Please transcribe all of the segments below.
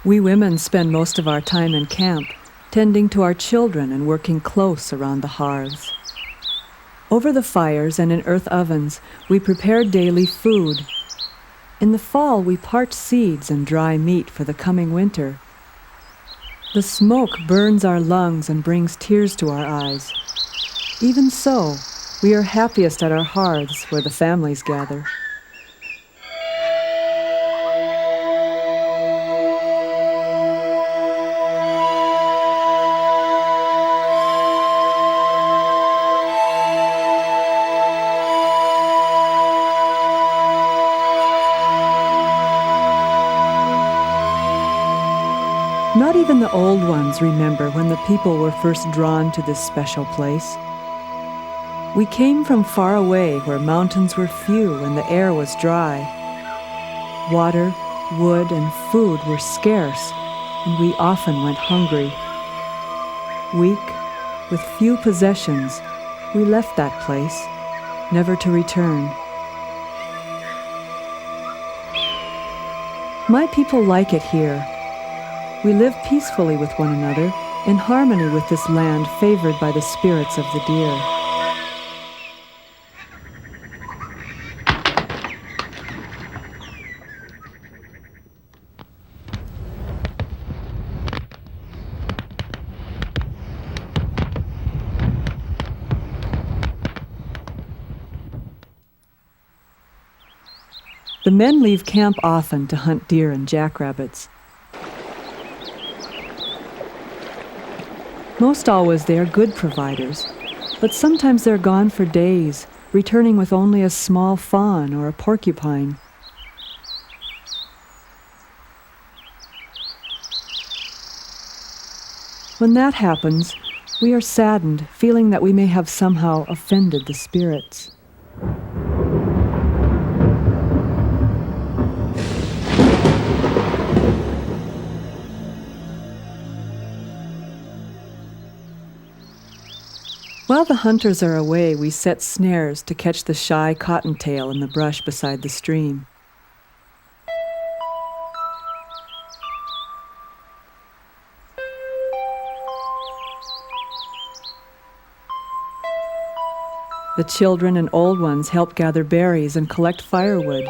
We women spend most of our time in camp, tending to our children and working close around the hearths. Over the fires and in earth ovens, we prepare daily food. In the fall, we parch seeds and dry meat for the coming winter. The smoke burns our lungs and brings tears to our eyes. Even so, we are happiest at our hearths where the families gather. Not even the old ones remember when the people were first drawn to this special place. We came from far away where mountains were few and the air was dry. Water, wood, and food were scarce, and we often went hungry. Weak, with few possessions, we left that place, never to return. My people like it here. We live peacefully with one another, in harmony with this land favored by the spirits of the deer. The men leave camp often to hunt deer and jackrabbits. Most always they are good providers, but sometimes they're gone for days, returning with only a small fawn or a porcupine. When that happens, we are saddened, feeling that we may have somehow offended the spirits. While the hunters are away, we set snares to catch the shy cottontail in the brush beside the stream. The children and old ones help gather berries and collect firewood.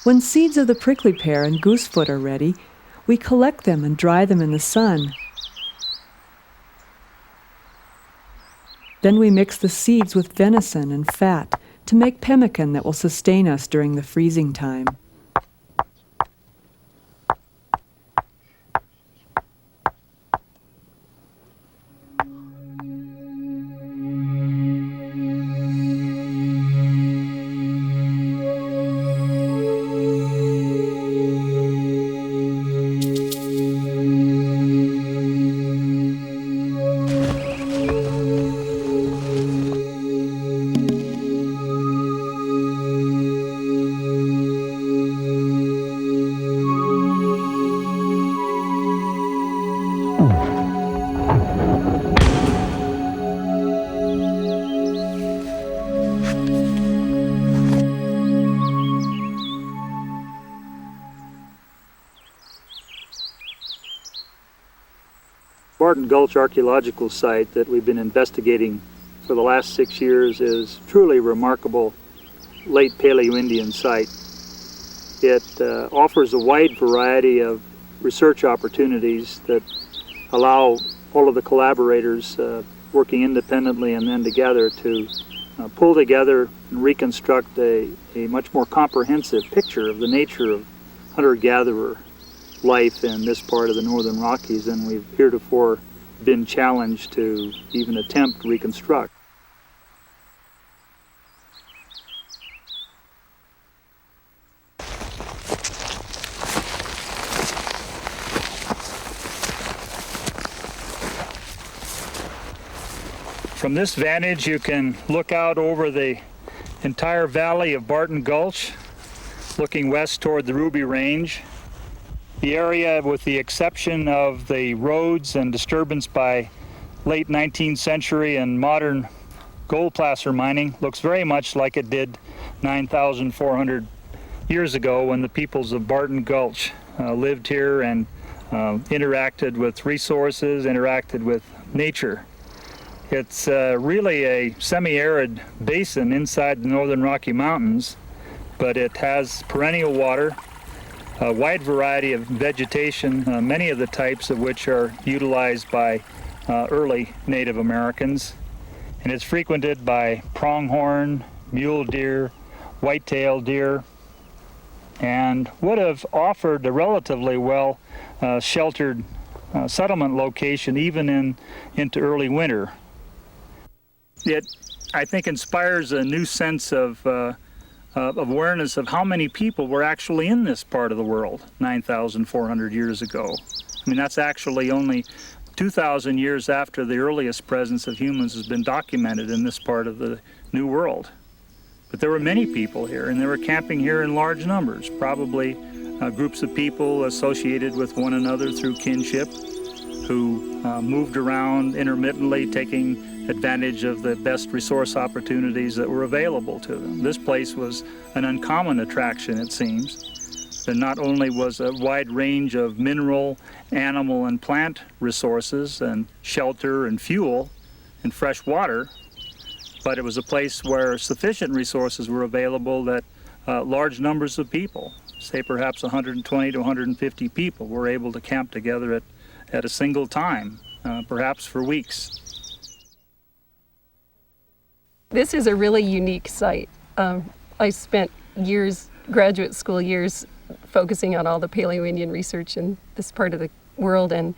When seeds of the prickly pear and goosefoot are ready, we collect them and dry them in the sun. Then we mix the seeds with venison and fat to make pemmican that will sustain us during the freezing time. Barton Gulch archaeological site that we've been investigating for the last 6 years is truly a remarkable late paleoindian site. It offers a wide variety of research opportunities that allow all of the collaborators working independently and then together to pull together and reconstruct a much more comprehensive picture of the nature of hunter-gatherer life in this part of the Northern Rockies than we've heretofore been challenged to even attempt to reconstruct. From this vantage, you can look out over the entire valley of Barton Gulch, looking west toward the Ruby Range. The area, with the exception of the roads and disturbance by late 19th century and modern gold placer mining, looks very much like it did 9,400 years ago when the peoples of Barton Gulch lived here and interacted with resources, interacted with nature. It's really a semi-arid basin inside the northern Rocky Mountains, but it has perennial water, a wide variety of vegetation, many of the types of which are utilized by early Native Americans. And it's frequented by pronghorn, mule deer, white-tailed deer, and would have offered a relatively well sheltered settlement location even into early winter. It, I think, inspires a new sense of awareness of how many people were actually in this part of the world 9,400 years ago. I mean, that's actually only 2,000 years after the earliest presence of humans has been documented in this part of the New World. But there were many people here, and they were camping here in large numbers, probably groups of people associated with one another through kinship, who moved around intermittently, taking advantage of the best resource opportunities that were available to them. This place was an uncommon attraction, it seems. There not only was a wide range of mineral, animal, and plant resources, and shelter and fuel and fresh water, but it was a place where sufficient resources were available that large numbers of people, say perhaps 120 to 150 people, were able to camp together at a single time, perhaps for weeks. This is a really unique site. I spent years, graduate school years, focusing on all the paleoindian research in this part of the world, and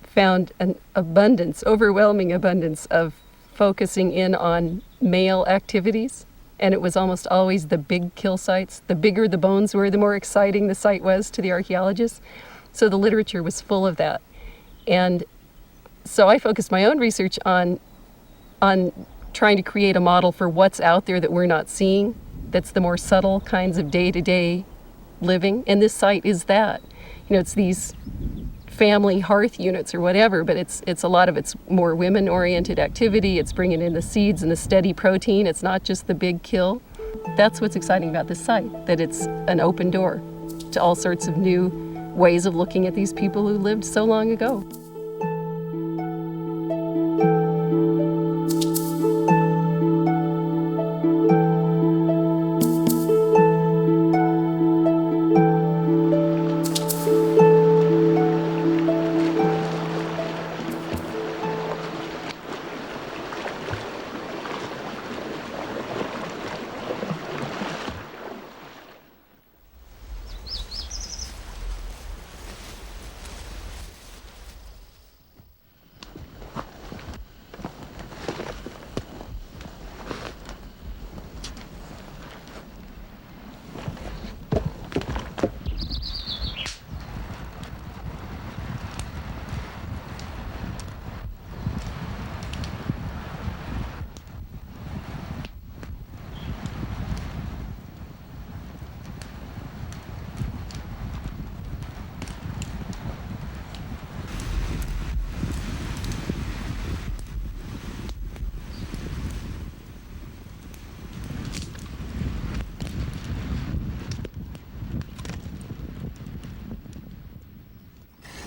found an abundance, overwhelming abundance of focusing in on male activities. And it was almost always the big kill sites. The bigger the bones were, the more exciting the site was to the archaeologists. So the literature was full of that. And so I focused my own research on trying to create a model for what's out there that we're not seeing, that's the more subtle kinds of day-to-day living. And this site is that. You know, it's these family hearth units or whatever, but it's a lot of it's more women-oriented activity. It's bringing in the seeds and the steady protein. It's not just the big kill. That's what's exciting about this site, that it's an open door to all sorts of new ways of looking at these people who lived so long ago.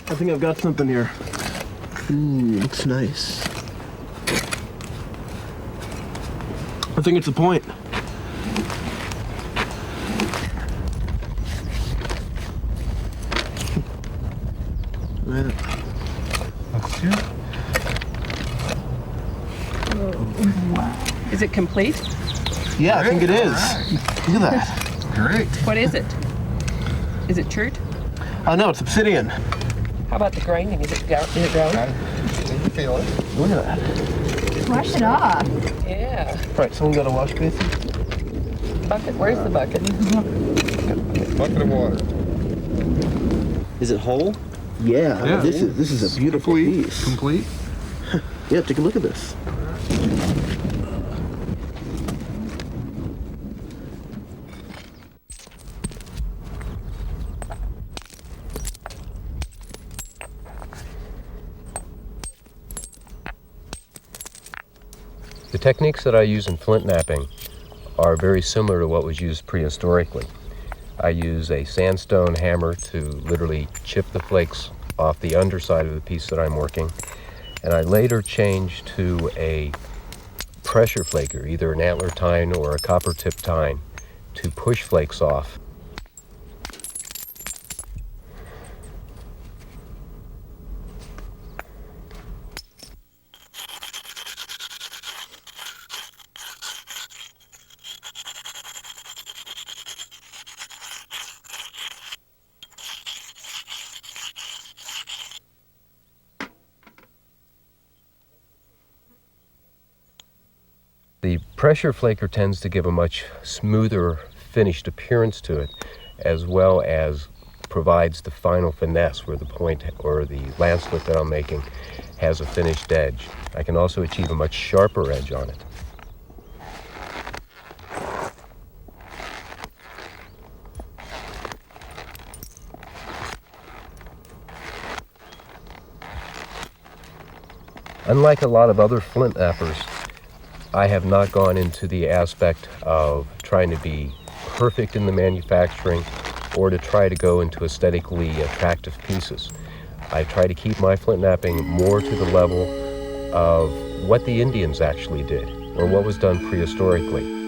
I think I've got something here. Ooh, looks nice. I think it's a point. That's it. Wow. Is it complete? Yeah, I think it is. Right. Look at that. Great. What is it? Is it chert? Oh no, it's obsidian. How about the grinding? Is it ground? You feel it. Look at that. Wash it off. Yeah. Right, someone got a wash basin? Bucket. Where's the bucket? Bucket of water. Is it whole? Yeah. Yeah. This is a beautiful piece. Complete. Yeah, take a look at this. The techniques that I use in flint knapping are very similar to what was used prehistorically. I use a sandstone hammer to literally chip the flakes off the underside of the piece that I'm working. And I later changed to a pressure flaker, either an antler tine or a copper tip tine, to push flakes off. The pressure flaker tends to give a much smoother finished appearance to it, as well as provides the final finesse where the point or the landslip that I'm making has a finished edge. I can also achieve a much sharper edge on it. Unlike a lot of other flint knappers, I have not gone into the aspect of trying to be perfect in the manufacturing or to try to go into aesthetically attractive pieces. I try to keep my flint knapping more to the level of what the Indians actually did or what was done prehistorically.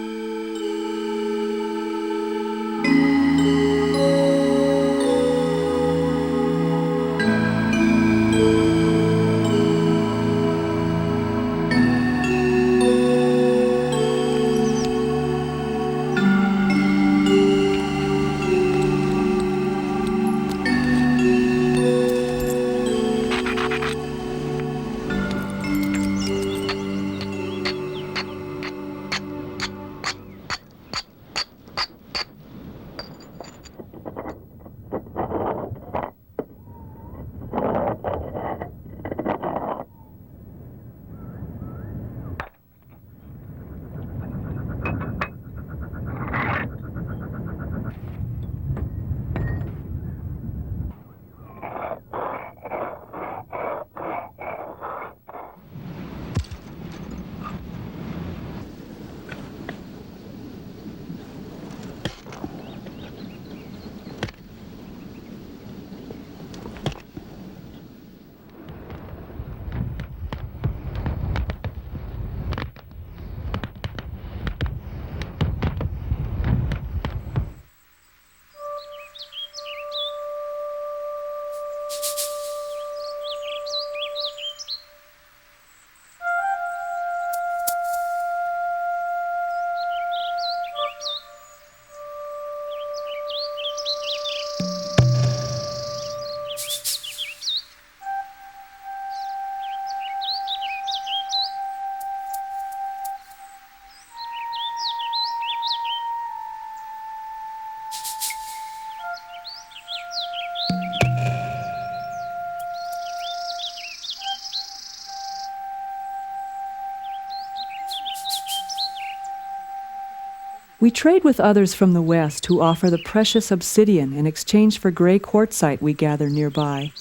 We trade with others from the West who offer the precious obsidian in exchange for gray quartzite we gather nearby.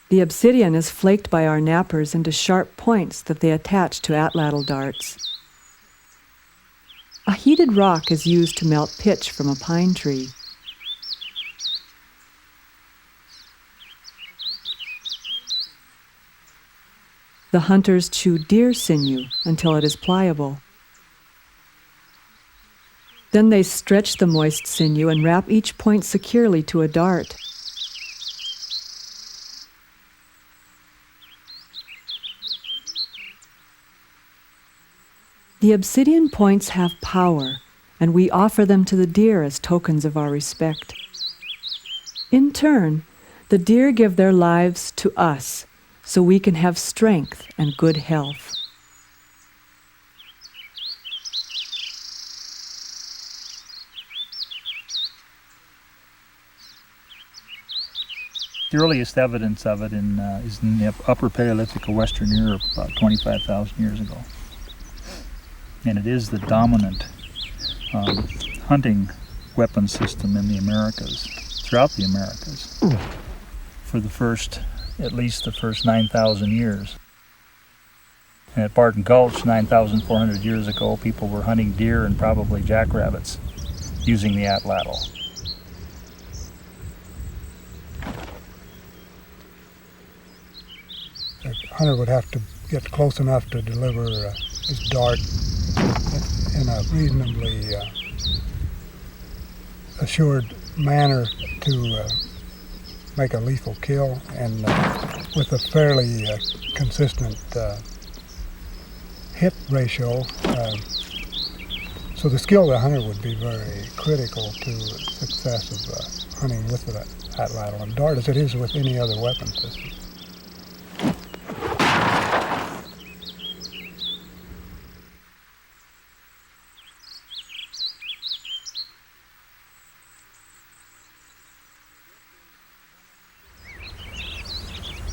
The obsidian is flaked by our knappers into sharp points that they attach to atlatl darts. A heated rock is used to melt pitch from a pine tree. The hunters chew deer sinew until it is pliable. Then they stretch the moist sinew and wrap each point securely to a dart. The obsidian points have power, and we offer them to the deer as tokens of our respect. In turn, the deer give their lives to us, so we can have strength and good health. The earliest evidence of it is in the Upper Paleolithic of Western Europe, about 25,000 years ago. And it is the dominant hunting weapon system in the Americas, throughout the Americas, for at least the first 9,000 years. And at Barton Gulch, 9,400 years ago, people were hunting deer and probably jackrabbits using the atlatl. The hunter would have to get close enough to deliver his dart in a reasonably assured manner to make a lethal kill, and with a fairly consistent hit ratio. So the skill of the hunter would be very critical to success of hunting with the atlatl and dart, as it is with any other weapon system.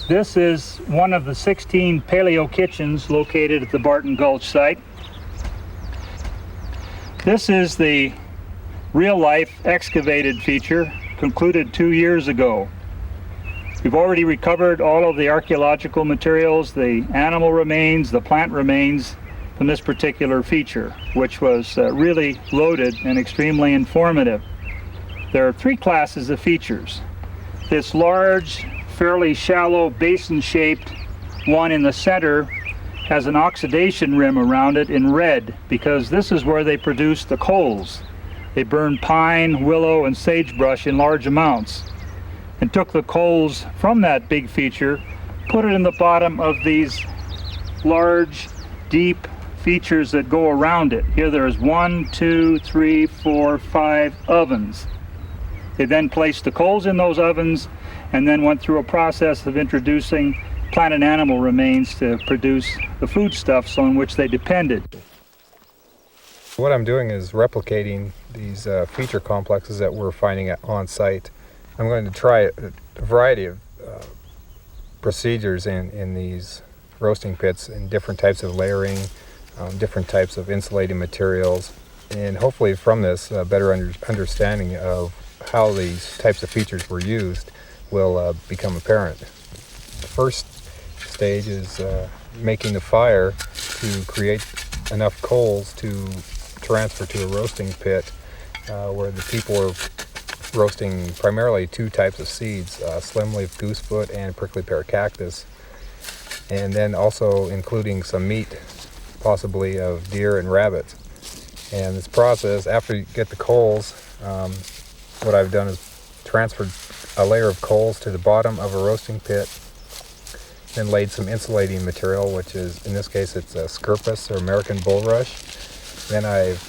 This is one of the 16 paleo kitchens located at the Barton Gulch site. This is the real-life excavated feature concluded 2 years ago. We've already recovered all of the archaeological materials, the animal remains, the plant remains from this particular feature, which was really loaded and extremely informative. There are three classes of features. This large, fairly shallow basin-shaped one in the center has an oxidation rim around it in red, because this is where they produce the coals. They burned pine, willow, and sagebrush in large amounts and took the coals from that big feature, put it in the bottom of these large, deep features that go around it. Here there's 1, 2, 3, 4, 5 ovens. They then placed the coals in those ovens and then went through a process of introducing plant and animal remains to produce the foodstuffs on which they depended. What I'm doing is replicating these feature complexes that we're finding on site. I'm going to try a variety of procedures in these roasting pits, in different types of layering, different types of insulating materials, and hopefully from this better understanding of how these types of features were used will become apparent. The first stage is making the fire to create enough coals to transfer to a roasting pit where the people are roasting primarily two types of seeds, slimleaf goosefoot and prickly pear cactus, and then also including some meat, possibly of deer and rabbit. And this process, after you get the coals, what I've done is transferred a layer of coals to the bottom of a roasting pit, then laid some insulating material, which is, in this case, it's a scirpus or American bulrush. Then I've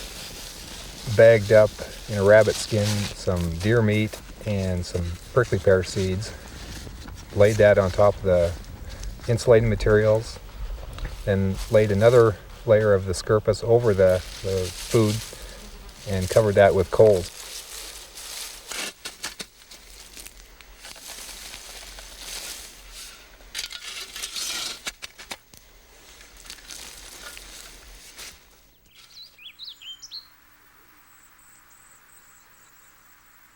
bagged up in a rabbit skin some deer meat and some prickly pear seeds, laid that on top of the insulating materials, then laid another layer of the scirpus over the food and covered that with coals.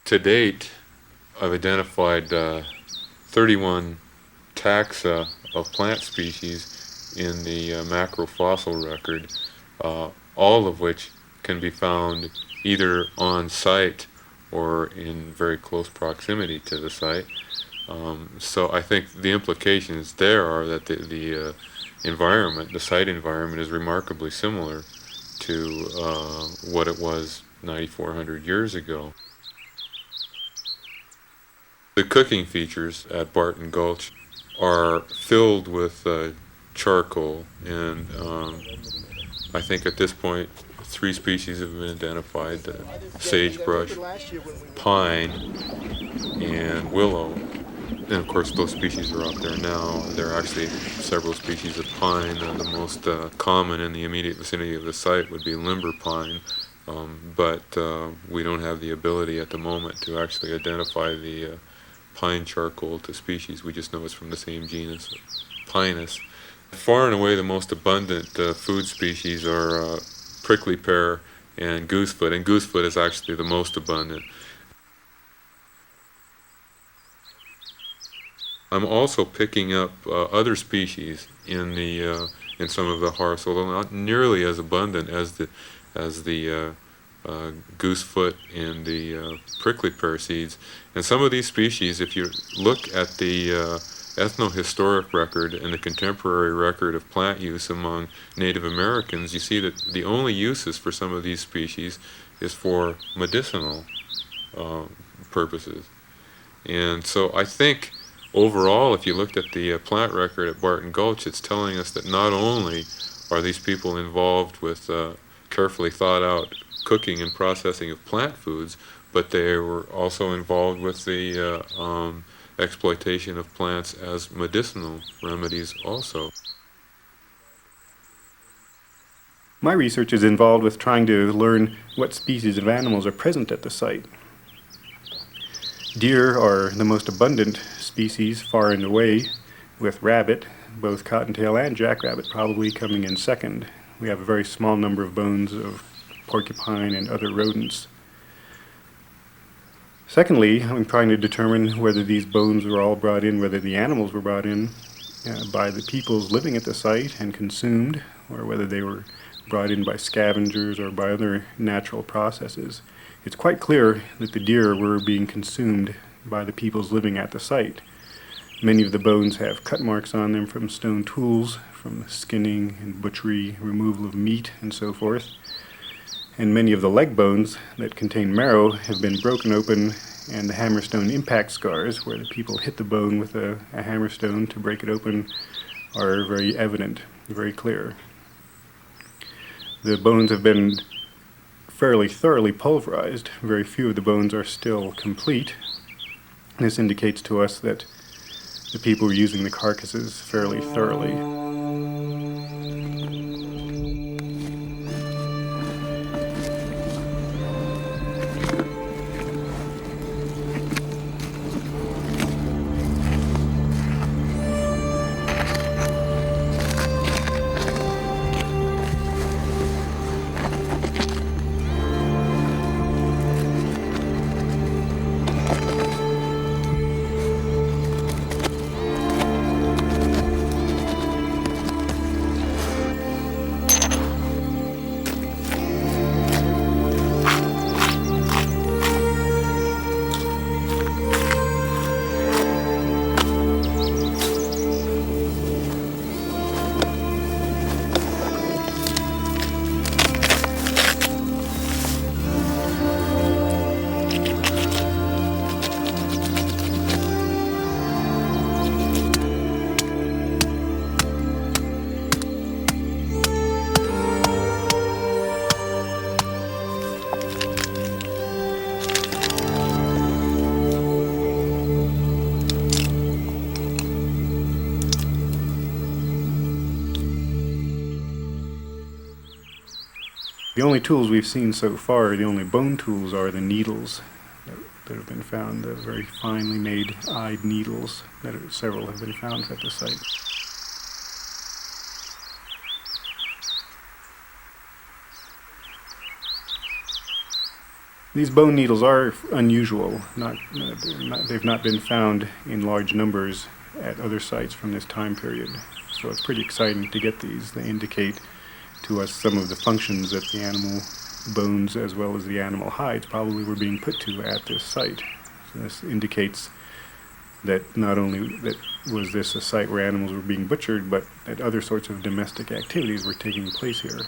To date, I've identified 31 taxa of plant species in the macrofossil record, all of which can be found either on site or in very close proximity to the site. So I think the implications there are that the environment, the site environment, is remarkably similar to what it was 9,400 years ago. The cooking features at Barton Gulch are filled with charcoal, and I think at this point 3 species have been identified: sagebrush, pine, and willow. And of course those species are out there now. There are actually several species of pine. The most common in the immediate vicinity of the site would be limber pine, but we don't have the ability at the moment to actually identify the pine charcoal to species. We just know it's from the same genus, Pinus. Far and away the most abundant food species are prickly pear and goosefoot is actually the most abundant. I'm also picking up other species in some of the hearths, although not nearly as abundant as the goosefoot and the prickly pear seeds. And some of these species, if you look at the ethnohistoric record and the contemporary record of plant use among Native Americans, you see that the only uses for some of these species is for medicinal purposes. And so I think overall, if you looked at the plant record at Barton Gulch, it's telling us that not only are these people involved with carefully thought out cooking and processing of plant foods, but they were also involved with the exploitation of plants as medicinal remedies also. My research is involved with trying to learn what species of animals are present at the site. Deer are the most abundant species far and away, with rabbit, both cottontail and jackrabbit, probably coming in second. We have a very small number of bones of porcupine and other rodents. Secondly, I'm trying to determine whether these bones were all brought in, whether the animals were brought in by the peoples living at the site and consumed, or whether they were brought in by scavengers or by other natural processes. It's quite clear that the deer were being consumed by the peoples living at the site. Many of the bones have cut marks on them from stone tools, from skinning and butchery, removal of meat, and so forth. And many of the leg bones that contain marrow have been broken open, and the hammerstone impact scars, where the people hit the bone with a hammerstone to break it open, are very evident, very clear. The bones have been fairly thoroughly pulverized. Very few of the bones are still complete. This indicates to us that the people were using the carcasses fairly thoroughly. The only tools we've seen so far, the only bone tools, are the needles that have been found, the very finely made eyed needles that several have been found at the site. These bone needles are unusual. They've not been found in large numbers at other sites from this time period. So it's pretty exciting to get these. They indicate to us some of the functions that the animal bones as well as the animal hides probably were being put to at this site. So this indicates that not only that was this a site where animals were being butchered, but that other sorts of domestic activities were taking place here.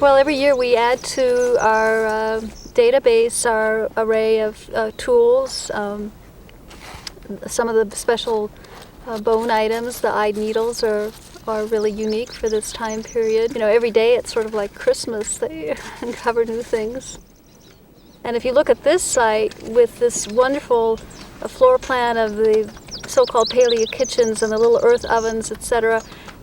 Well, every year we add to our database our array of tools, some of the special bone items, the eyed needles, are really unique for this time period. You know, every day it's sort of like Christmas. They uncover new things. And if you look at this site with this wonderful floor plan of the so-called paleo kitchens and the little earth ovens, etc.,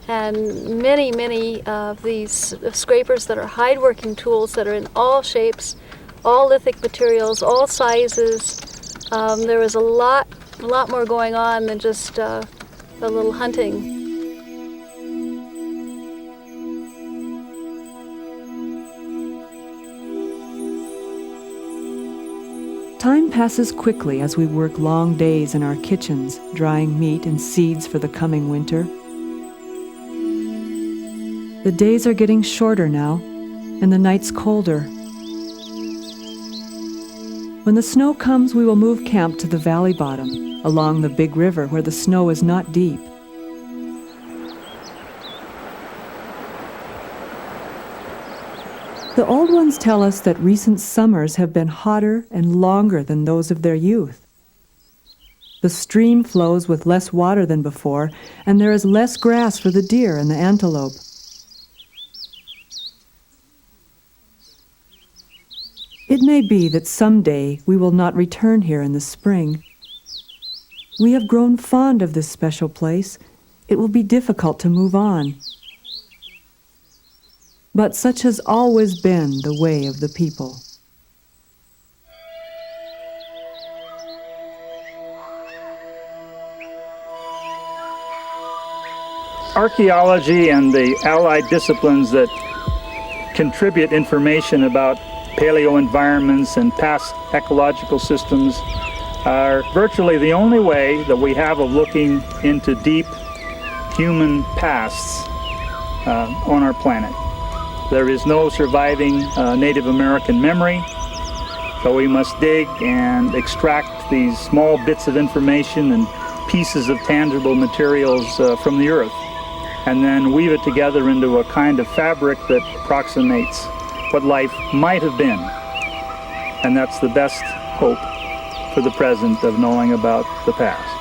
and many, many of these scrapers that are hide working tools that are in all shapes, all lithic materials, all sizes, there was a lot more going on than just a little hunting. Time passes quickly as we work long days in our kitchens, drying meat and seeds for the coming winter. The days are getting shorter now, and the nights colder. When the snow comes, we will move camp to the valley bottom, along the big river where the snow is not deep. The old ones tell us that recent summers have been hotter and longer than those of their youth. The stream flows with less water than before, and there is less grass for the deer and the antelope. It may be that someday we will not return here in the spring. We have grown fond of this special place. It will be difficult to move on. But such has always been the way of the people. Archaeology and the allied disciplines that contribute information about paleo environments and past ecological systems are virtually the only way that we have of looking into deep human pasts on our planet. There is no surviving Native American memory, so we must dig and extract these small bits of information and pieces of tangible materials from the earth, and then weave it together into a kind of fabric that approximates what life might have been. And that's the best hope for the present of knowing about the past.